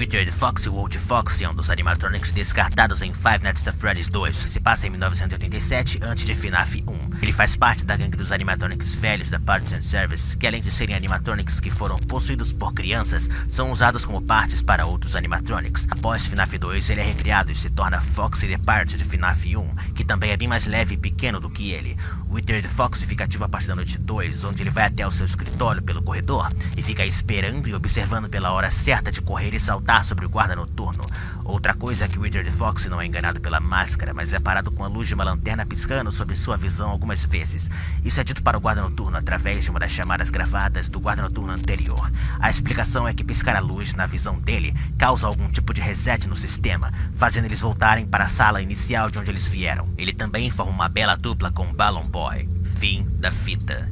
Withered Fox e Walt Fox são dos animatronics descartados em Five Nights at Freddy's 2, que se passa em 1987, antes de FNAF 1. Ele faz parte da gangue dos animatronics velhos da Parts and Service, que além de serem animatronics que foram possuídos por crianças, são usados como partes para outros animatronics. Após FNAF 2, ele é recriado e se torna Foxy the Part de FNAF 1, que também é bem mais leve e pequeno do que ele. Withered Fox fica ativo a partir da noite 2, onde ele vai até o seu escritório pelo corredor e fica esperando e observando pela hora certa de correr e saltar sobre o guarda noturno. Outra coisa é que Withered Fox não é enganado pela máscara, mas é parado com a luz de uma lanterna piscando sobre sua visão algumas vezes. Isso é dito para o guarda noturno através de uma das chamadas gravadas do guarda noturno anterior. A explicação é que piscar a luz na visão dele causa algum tipo de reset no sistema, fazendo eles voltarem para a sala inicial de onde eles vieram. Ele também forma uma bela dupla com Balloon Boy. Fim da fita.